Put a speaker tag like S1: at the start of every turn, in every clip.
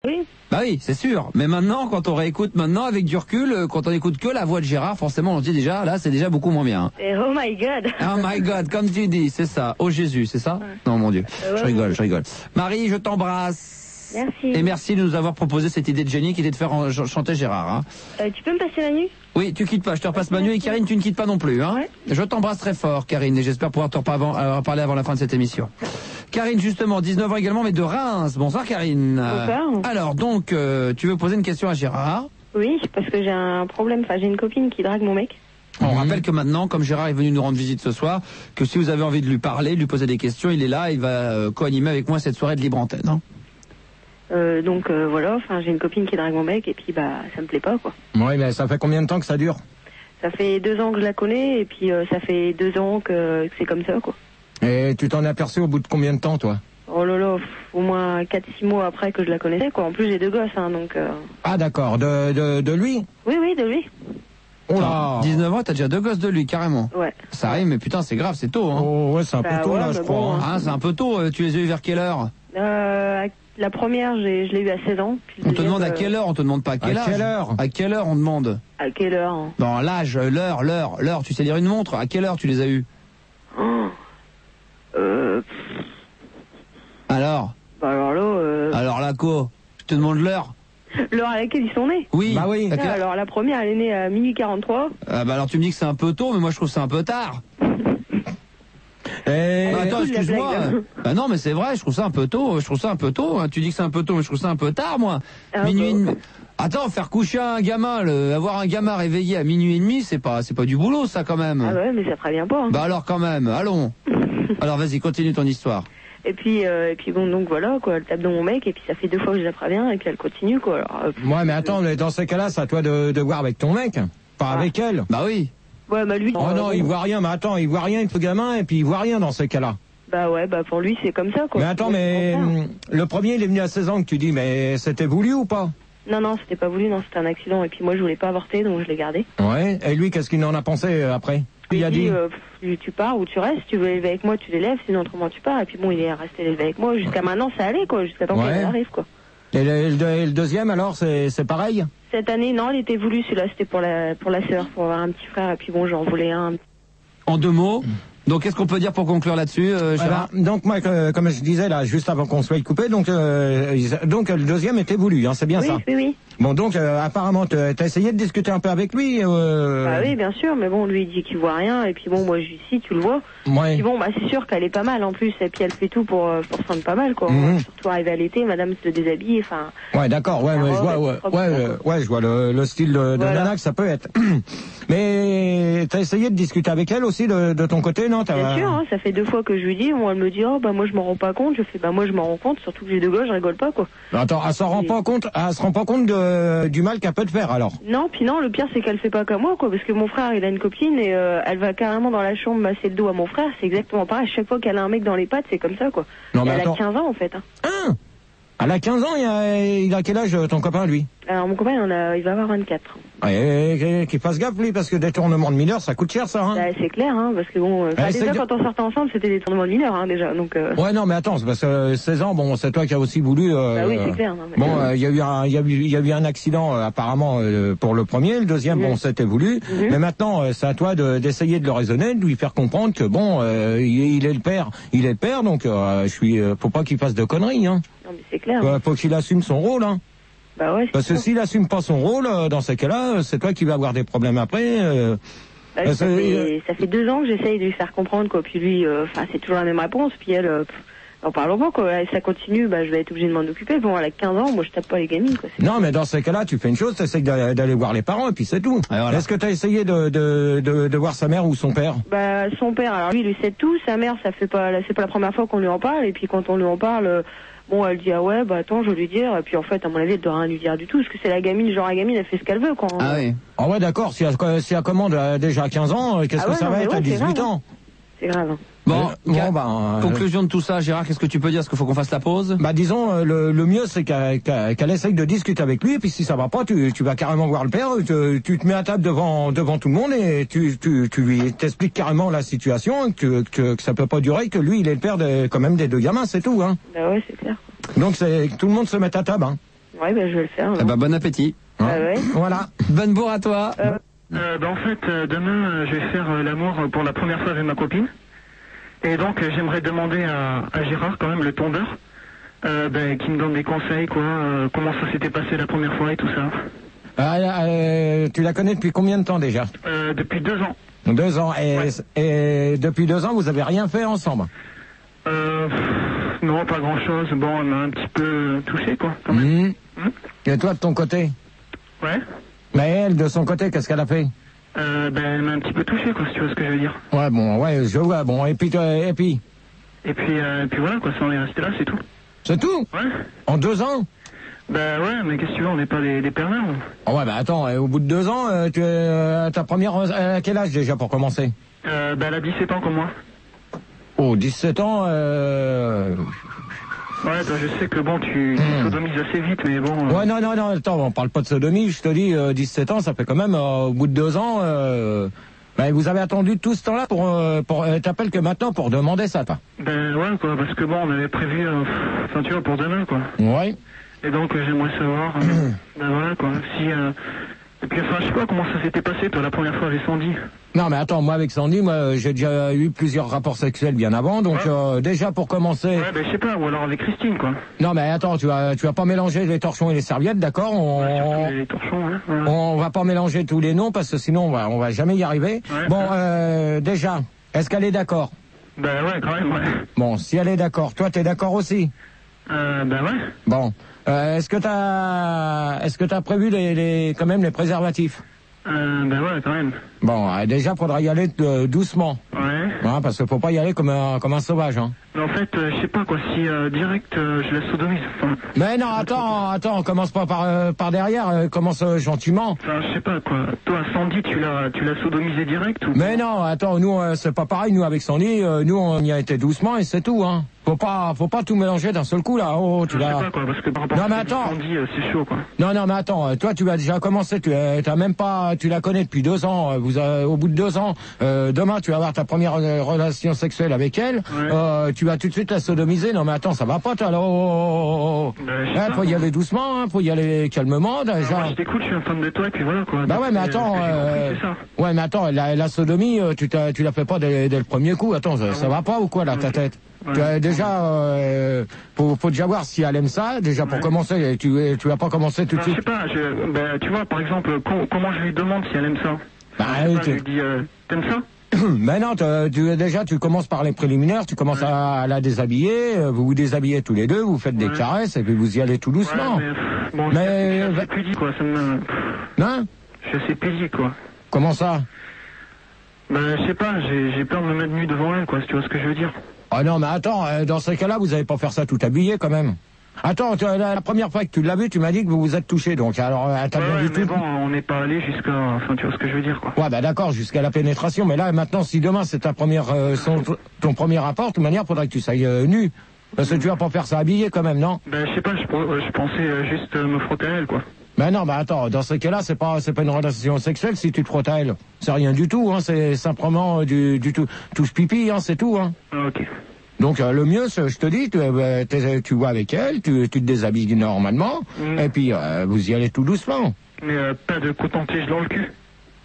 S1: Oui.
S2: Bah oui, c'est sûr. Mais maintenant, quand on réécoute maintenant, avec du recul, quand on écoute que la voix de Gérard, forcément, on dit déjà, là, c'est déjà beaucoup moins bien.
S1: Et oh my god.
S2: Oh my God, comme tu dis, c'est ça. Oh Jésus, c'est ça? Non, mon Dieu.
S1: Ouais,
S2: Je rigole. Marie, je t'embrasse.
S1: Merci.
S2: Et merci de nous avoir proposé cette idée de génie qui était de faire chanter Gérard. Hein.
S1: Tu peux me passer la nuit?
S2: Oui, tu quittes pas, je te repasse Manu et Karine, tu ne quittes pas non plus. Hein.
S1: Ouais.
S2: Je t'embrasse très fort, Karine, et j'espère pouvoir t'en parler avant la fin de cette émission. Karine, justement, 19 ans également, mais de Reims. Bonsoir, Karine.
S1: Bonsoir.
S2: Alors, donc, tu veux poser une question à Gérard?
S1: Oui, parce que j'ai un problème. Enfin, j'ai une copine qui drague mon mec.
S2: On rappelle que maintenant, comme Gérard est venu nous rendre visite ce soir, que si vous avez envie de lui parler, de lui poser des questions, il est là, il va co-animer avec moi cette soirée de libre antenne. Hein.
S1: Donc voilà, enfin j'ai une copine qui drague mon mec et puis bah ça me plaît pas quoi.
S3: Oui, mais ça fait combien de temps que ça dure?
S1: Ça fait 2 ans que je la connais et puis ça fait 2 ans que c'est comme ça quoi.
S3: Et tu t'en es aperçu au bout de combien de temps, toi?
S1: Oh là là, au moins 4-6 mois après que je la connaissais quoi. En plus j'ai 2 gosses hein donc.
S3: Ah d'accord, de lui?
S1: Oui, de lui.
S3: Oh là.
S2: 19 ans, t'as déjà 2 gosses de lui, carrément.
S1: Ouais.
S2: Ça arrive, mais putain, c'est grave, c'est tôt. Hein.
S3: Oh ouais, c'est un peu tôt
S1: ouais,
S3: là, je crois.
S1: bon,
S3: Hein.
S2: Ah, c'est un peu tôt, tu les as eu vers quelle heure?
S1: La première, je l'ai eu à 16 ans. Puis
S2: On te demande à quelle heure, on te demande pas à quel âge.
S3: quelle heure?
S2: À quelle heure on demande?
S1: À quelle heure hein?
S2: Dans l'âge, l'heure, tu sais lire une montre, à quelle heure tu les as eus?
S1: Oh.
S2: Alors?
S1: Bah alors là...
S2: Alors là, quoi? Je te demande l'heure.
S1: L'heure à laquelle ils sont nés?
S2: Oui.
S3: Bah oui.
S2: À quelle heure?
S1: Alors la première, elle est née à minuit 43.
S2: Bah alors tu me dis que c'est un peu tôt, mais moi je trouve que c'est un peu tard.
S3: Et...
S2: Bah, attends,
S1: écoute, la
S2: excuse-moi.
S1: blague.
S2: Bah non, mais c'est vrai, je trouve ça un peu tôt. Hein. Tu dis que c'est un peu tôt, mais je trouve ça un peu tard, moi.
S1: Ah,
S2: Minuit et
S1: bah.
S2: demi. Attends, faire coucher un gamin, avoir un gamin réveillé à minuit et demi, c'est pas du boulot, ça, quand même.
S1: Ah ouais, mais ça prévient pas. Hein.
S2: Bah alors, quand même, allons. Alors, vas-y, continue ton histoire.
S1: Et puis bon, donc voilà, quoi, elle tape dans mon mec, et puis ça fait 2 fois que je la préviens, et puis elle continue, quoi. Alors,
S3: Ouais, mais attends, mais dans ces cas-là, c'est à toi de voir avec ton mec, pas avec elle.
S2: Bah oui.
S1: ouais, bah lui...
S3: Oh non, il voit rien, mais attends, il voit rien, le gamin, et puis il voit rien dans ces cas-là.
S1: Bah ouais, bah pour lui, c'est comme ça, quoi.
S3: Mais attends,
S1: Moi,
S3: mais
S1: je comprends.
S3: le premier, il est venu à 16 ans que tu dis, mais c'était voulu ou pas?
S1: Non, c'était pas voulu, non, c'était un accident, et puis moi, je voulais pas avorter, donc je l'ai gardé.
S3: Ouais, et lui, qu'est-ce qu'il en a pensé après? Il a dit...
S1: tu pars ou tu restes, tu veux l'élever avec moi, tu l'élèves, sinon autrement tu pars, et puis bon, il est resté l'élever avec moi, jusqu'à maintenant, ça allait, quoi, jusqu'à temps
S3: Ouais.
S1: qu'elle arrive, quoi.
S3: Et le deuxième, alors, c'est pareil?
S1: Cette année, non, il était voulu, celui-là, c'était pour la sœur, pour avoir un petit frère, et puis bon, j'en voulais un.
S2: En 2 mots. Donc, qu'est-ce qu'on peut dire pour conclure là-dessus, Gérard?
S3: Donc moi, comme je disais là, juste avant qu'on soit coupé, donc le deuxième était voulu, hein, c'est bien
S1: Oui,
S3: ça.
S1: oui.
S3: Bon, donc apparemment, t'as essayé de discuter un peu avec lui.
S1: Bah oui, bien sûr, mais bon, lui il dit qu'il voit rien, et puis bon, moi je dis si, tu le vois.
S3: Ouais.
S1: Puis bon, bah c'est sûr qu'elle est pas mal en plus, et puis elle fait tout pour se rendre pas mal, quoi.
S3: Mhm.
S1: Surtout arrivé à l'été, madame se déshabille, enfin.
S3: Ouais, d'accord, ouais, mais je vois, ouais, je vois le style de
S1: Voilà.
S3: nana que ça peut être. Mais t'as essayé de discuter avec elle aussi de ton côté, non?
S1: Bien sûr, hein, ça fait 2 fois que je lui dis, bon, elle me dit, oh bah moi je m'en rends pas compte, je fais bah moi je m'en rends compte, surtout que j'ai 2 gosses, je rigole pas, quoi.
S3: Attends, elle se rend pas compte du mal qu'elle peut te faire alors.
S1: Non, puis non, le pire c'est qu'elle fait pas comme moi, quoi, parce que mon frère il a une copine et elle va carrément dans la chambre masser le dos à mon frère, c'est exactement pareil, chaque fois qu'elle a un mec dans les pattes, c'est comme ça, quoi.
S3: Non, mais
S1: elle
S3: attends.
S1: a 15 ans en fait. Hein.
S3: Hein? Elle a 15 ans, il a quel âge ton copain lui?
S1: Alors mon copain il va avoir 24.
S3: Qu'il fasse gaffe lui, parce que détournement de mineurs, ça coûte cher ça, hein?
S1: Bah, c'est clair, hein, parce que bon, déjà quand on sortait ensemble, c'était des tournements de mineurs, hein, déjà, donc...
S3: Ouais, non, mais attends, c'est parce que 16 ans, bon, c'est toi qui as aussi voulu...
S1: Bah oui, c'est clair. Non, mais...
S3: Bon, il y a eu un accident, apparemment, pour le premier, le deuxième, bon, c'était voulu, mais maintenant, c'est à toi d'essayer de le raisonner, de lui faire comprendre que, bon, il est le père, donc, faut pas qu'il fasse de conneries, hein.
S1: Non, mais c'est clair.
S3: Faut qu'il assume son rôle, hein.
S1: Bah ouais,
S3: Parce que s'il assume pas son rôle, dans ces cas-là, c'est toi qui vas avoir des problèmes après.
S1: Bah, ça fait 2 ans que j'essaye de lui faire comprendre, quoi. Puis lui, c'est toujours la même réponse. Puis elle, en parlant pas, quoi. Et ça continue, bah je vais être obligée de m'en occuper. Bon, elle a 15 ans, moi je tape pas les gamines, quoi.
S3: Non, mais dans ces cas-là, tu fais une chose, tu essaies d'aller voir les parents, et puis c'est tout.
S2: Voilà.
S3: Est-ce que tu as essayé de voir sa mère ou son père?
S1: Bah son père, alors lui, il sait tout. Sa mère, c'est pas la première fois qu'on lui en parle. Et puis quand on lui en parle... Bon, elle dit, ah ouais, bah attends, je vais lui dire. Et puis en fait, à mon avis, elle doit rien lui dire du tout. Parce que c'est la gamine, genre la gamine, elle fait ce qu'elle veut, quoi.
S2: Ah oui.
S3: Ah ouais, d'accord, si elle commande déjà à 15 ans, qu'est-ce que ça va être à 18 ans?
S1: C'est grave.
S2: Bon, conclusion
S3: bah,
S2: de tout ça, Gérard, qu'est-ce que tu peux dire? Est-ce qu'il faut qu'on fasse la pause?
S3: bah disons, le mieux c'est qu'elle essaye de discuter avec lui, et puis si ça va pas, tu vas carrément voir le père, tu te mets à table devant tout le monde, et tu lui t'expliques carrément la situation, que ça peut pas durer, que lui il est le père quand même des 2 gamins, c'est tout, hein.
S1: Bah ouais, c'est clair.
S3: Donc tout le monde se met à table, hein.
S1: Ouais, ben je vais le faire.
S2: Eh ben, bon appétit.
S1: Ah ouais.
S3: Voilà.
S2: Bonne bourre à toi.
S4: En fait, demain, je vais faire l'amour pour la première fois avec ma copine. Et donc, j'aimerais demander à Gérard, quand même, le tondeur, qui me donne des conseils, quoi. Comment ça s'était passé la première fois et tout ça.
S3: Tu la connais depuis combien de temps déjà?
S4: Depuis 2 ans.
S3: 2 ans.
S4: Ouais.
S3: Et depuis 2 ans, vous avez rien fait ensemble?
S4: Non, pas grand-chose. Bon, on m'a un petit peu touché, quoi. Quand même.
S3: Et toi, de ton côté?
S4: Ouais.
S3: Mais elle, de son côté, qu'est-ce qu'elle a fait?
S4: Elle m'a un petit peu touché, quoi, si tu vois ce que je veux dire.
S3: Ouais, bon, ouais, je vois, bon, et puis
S4: Et puis voilà, quoi, ça en est resté là, c'est tout.
S3: c'est tout?
S4: Ouais.
S3: En 2 ans?
S4: Bah ouais, mais qu'est-ce que tu veux, on n'est pas des pervers.
S3: Oh ouais, bah attends, au bout de 2 ans, tu es ta première... à quel âge déjà pour commencer?
S4: Elle a 17 ans comme moi.
S3: Oh, 17 ans,
S4: Ouais, toi, je sais que bon, tu sodomises assez vite, mais bon...
S3: Ouais, non, attends, on parle pas de sodomie, je te dis, 17 ans, ça fait quand même, au bout de 2 ans, bah, vous avez attendu tout ce temps-là pour t'appelles que maintenant pour demander ça, toi.
S4: Ben ouais, quoi, parce que bon, on avait prévu, enfin tu vois, pour demain, quoi.
S3: Ouais.
S4: Et donc, j'aimerais savoir, ben voilà, quoi, si... Et puis, enfin, je sais pas comment ça s'était passé, toi, la première fois avec Sandy.
S3: Non, mais attends, moi avec Sandy, j'ai déjà eu plusieurs rapports sexuels bien avant, donc déjà pour commencer...
S4: Ouais, ben je sais pas, ou alors avec Christine, quoi.
S3: Non, mais attends, tu vas pas mélanger les torchons et les serviettes, d'accord?
S4: Ouais, les torchons, hein. Ouais.
S3: On va pas mélanger tous les noms, parce que sinon on va jamais y arriver.
S4: Ouais,
S3: bon, déjà, est-ce qu'elle est d'accord?
S4: Ben ouais, quand même, ouais.
S3: Bon, si elle est d'accord, toi t'es d'accord aussi?
S4: Ben ouais.
S3: Bon, est-ce que t'as prévu quand même les préservatifs?
S4: Ben ouais, quand même.
S3: Bon, déjà faudra y aller doucement.
S4: Ouais.
S3: Hein, parce qu'il faut pas y aller comme un sauvage, hein.
S4: Mais en fait, je sais pas, quoi, si direct je la sodomise, enfin...
S3: Mais non, attends, commence pas par derrière, commence gentiment.
S4: Enfin, je sais pas, quoi. Toi, Sandy, tu l'as sodomisé direct ou...
S3: Mais non, attends, nous, c'est pas pareil, nous, avec Sandy, nous, on y a été doucement et c'est tout, hein. Faut pas tout mélanger d'un seul coup, là. Oh,
S4: je sais pas, quoi, parce que par rapport à Sandy, c'est chaud, quoi.
S3: Non, mais attends, toi, tu as déjà commencé, tu la connais depuis 2 ans, au bout de 2 ans, demain, tu vas avoir ta première relation sexuelle avec elle,
S4: ouais.
S3: Tu vas tout de suite la sodomiser. Non, mais attends, ça va pas, toi, là. Faut y aller doucement, hein, faut y aller calmement, déjà.
S4: Moi, je t'écoute, je suis un fan de toi, et puis voilà, quoi.
S3: Bah ouais, mais attends, ouais, mais attends, la sodomie, tu la fais pas dès le premier coup. Attends, ça va pas ou quoi, là, ta tête? Ouais. Tu as déjà, faut déjà voir si elle aime ça. Déjà pour commencer, tu vas pas commencer tout de suite.
S4: Je sais pas. Tu vois, par exemple, comment je lui demande si elle aime ça?
S3: Bah,
S4: je lui dis, t'aimes ça?
S3: Mais non, déjà tu commences par les préliminaires. Tu commences à la déshabiller. Vous vous déshabillez tous les deux. Vous faites des caresses et puis vous y allez tout doucement.
S4: Ouais, mais je sais plus quoi. Ça me.
S3: Hein?
S4: Je sais plus quoi.
S3: Comment ça?
S4: Ben, je sais pas. J'ai peur de me mettre nu devant elle, quoi. Si tu vois ce que je veux dire.
S3: Ah non, mais attends, dans ces cas-là, vous allez pas faire ça tout habillé quand même. Attends, la première fois que tu l'as vu, tu m'as dit que vous vous êtes touché, donc alors t'as bien du tout.
S4: Bon, on n'est pas allé jusqu'à, enfin, tu vois ce que je veux dire, quoi.
S3: Ouais, bah d'accord, jusqu'à la pénétration, mais là maintenant, si demain c'est ta première, ton premier rapport, de toute manière, faudrait que tu sois nu, parce que tu vas pas faire ça habillé quand même, non?
S4: Ben, je sais pas, je pensais juste me frotter à elle, quoi.
S3: Ben non, bah attends, dans ce cas-là, c'est pas une relation sexuelle si tu te frottes à elle. C'est rien du tout, hein, c'est simplement du touche pipi, hein, c'est tout, hein.
S4: Ok.
S3: Donc le mieux, je te dis, tu vois avec elle, tu te déshabilles normalement, et puis vous y allez tout doucement.
S4: Mais pas de coton-tige dans le cul.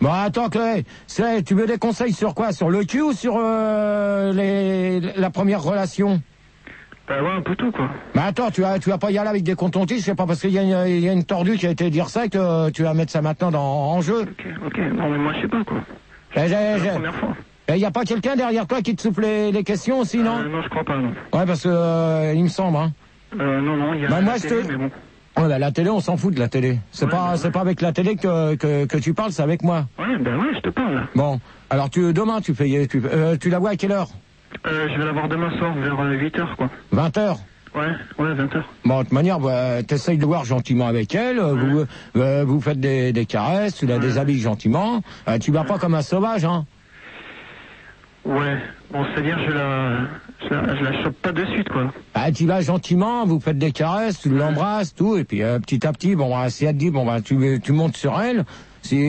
S3: Bon, attends, tu veux des conseils sur quoi? Sur le cul ou sur la première relation?
S4: Bah ouais, un peu tout, quoi.
S3: Bah attends, tu vas pas y aller avec des coton-tiges, c'est pas parce qu'il y a une tordue qui a été dire ça que tu vas mettre ça maintenant en jeu.
S4: Ok, non mais moi je sais pas, quoi.
S3: C'est
S4: la première fois.
S3: Et y a pas quelqu'un derrière toi qui te souffle les questions aussi, non?
S4: Non, je crois pas, non.
S3: Ouais, parce que il me semble, hein.
S4: Non, il y a
S3: la
S4: télé, mais bon.
S3: Ouais, bah, la télé, on s'en fout de la télé. C'est pas avec la télé que tu parles, c'est avec moi.
S4: Ouais, ben ouais, je te parle, là.
S3: Bon, alors demain, tu la vois à quelle heure?
S4: Je vais la voir demain soir, vers 8h, quoi.
S3: 20h?
S4: Ouais, 20h.
S3: Bon, de toute manière, t'essayes de voir gentiment avec elle, vous faites des caresses, tu la déshabilles gentiment, tu vas pas comme un sauvage, hein.
S4: Ouais, bon, c'est-à-dire je la chope pas de suite, quoi.
S3: Tu vas gentiment, vous faites des caresses, tu l'embrasses, tout, et puis petit à petit, si elle te dit, tu montes sur elle,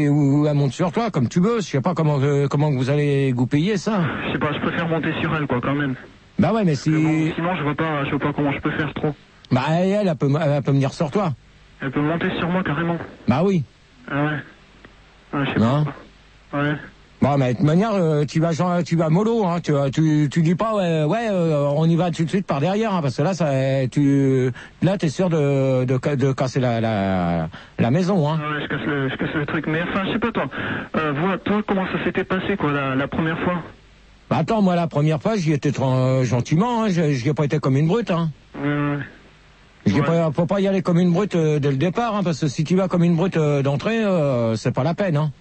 S3: ou elle monte sur toi, comme tu veux, je sais pas comment vous allez goupiller ça.
S4: Je sais pas, je préfère monter sur elle, quoi, quand même.
S3: Bah ouais, mais si...
S4: Sinon, je vois pas comment je peux faire trop.
S3: Bah elle peut venir sur toi.
S4: Elle peut monter sur moi carrément.
S3: Bah oui.
S4: Ah ouais. Ah, je sais
S3: Non.
S4: pas. Ouais.
S3: Bon, mais de toute manière, tu vas mollo, hein. Tu dis pas, on y va tout de suite par derrière, hein, parce que là, t'es sûr de casser la maison, hein.
S4: Ouais, je casse le truc. Mais enfin, je sais pas toi. Toi, comment ça s'était passé, quoi, la première fois?
S3: Bah, attends, moi, la première fois, j'y étais gentiment, hein. J'y ai pas été comme une brute, hein. Faut pas y aller comme une brute dès le départ, hein, parce que si tu vas comme une brute d'entrée, c'est pas la peine, hein.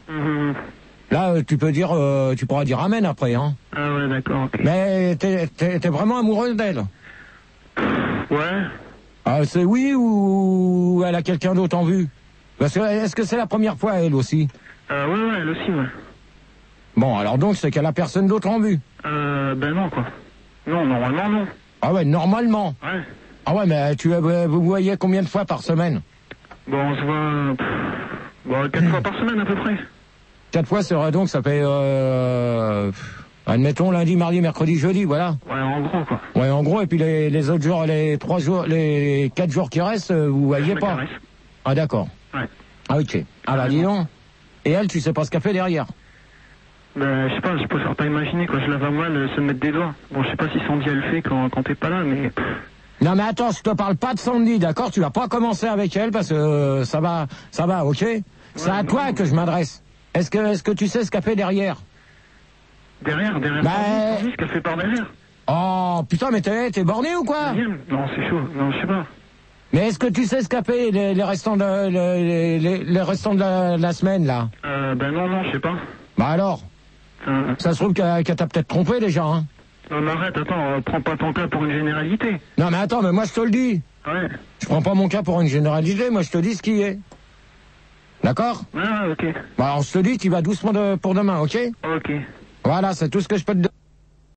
S3: Là, tu pourras dire amen après, hein.
S4: Ah ouais, d'accord. Okay.
S3: Mais t'es vraiment amoureuse d'elle?
S4: Ouais.
S3: Ah, c'est oui ou elle a quelqu'un d'autre en vue? Parce que est-ce que c'est la première fois elle aussi?
S4: Ouais, elle aussi, ouais.
S3: Bon, alors donc c'est qu'elle a personne d'autre en vue?
S4: Ben non, quoi. Non, normalement non.
S3: Ah ouais, normalement.
S4: Ouais.
S3: Ah ouais, mais vous voyez combien de fois par semaine?
S4: Bon, on se voit 4 fois par semaine à peu près.
S3: 4 fois, c'est vrai, donc ça fait admettons lundi, mardi, mercredi, jeudi, voilà.
S4: Ouais, en gros, quoi.
S3: Ouais, en gros, et puis les autres jours, les 4 jours qui restent, vous voyez pas. Ah d'accord.
S4: Ouais.
S3: Ah ok. Ah bah dis donc. Et elle, tu sais pas ce qu'elle fait derrière?
S4: Ben, je sais pas, je préfère pas imaginer, quoi. Je la vois mal se mettre des doigts. Bon, je sais pas si Sandy elle le fait quand t'es pas là, mais...
S3: Non mais attends, je te parle pas de Sandy, d'accord? Tu vas pas commencer avec elle parce que ça va, ok? Ouais, c'est à toi que je m'adresse. Est-ce que tu sais ce qu'elle fait derrière?
S4: Derrière Sandy, ce qu'elle fait par derrière.
S3: Oh putain, mais t'es borné ou quoi?
S4: Non, c'est chaud, non, je sais pas.
S3: Mais est-ce que tu sais ce qu'a fait les restants les restants de la semaine là?
S4: Ben non, je sais pas.
S3: Bah alors? Ça se trouve qu'elle t'a peut-être trompé déjà, hein?
S4: Non mais arrête, attends, prends pas ton cas pour une généralité.
S3: Non mais attends, mais moi je te le dis.
S4: Ouais.
S3: Je prends pas mon cas pour une généralité, moi je te dis ce qui est. D'accord?
S4: Ah ok.
S3: Bah alors je te dis, tu vas doucement pour demain, ok?
S4: Ok.
S3: Voilà, c'est tout ce que je peux te dire.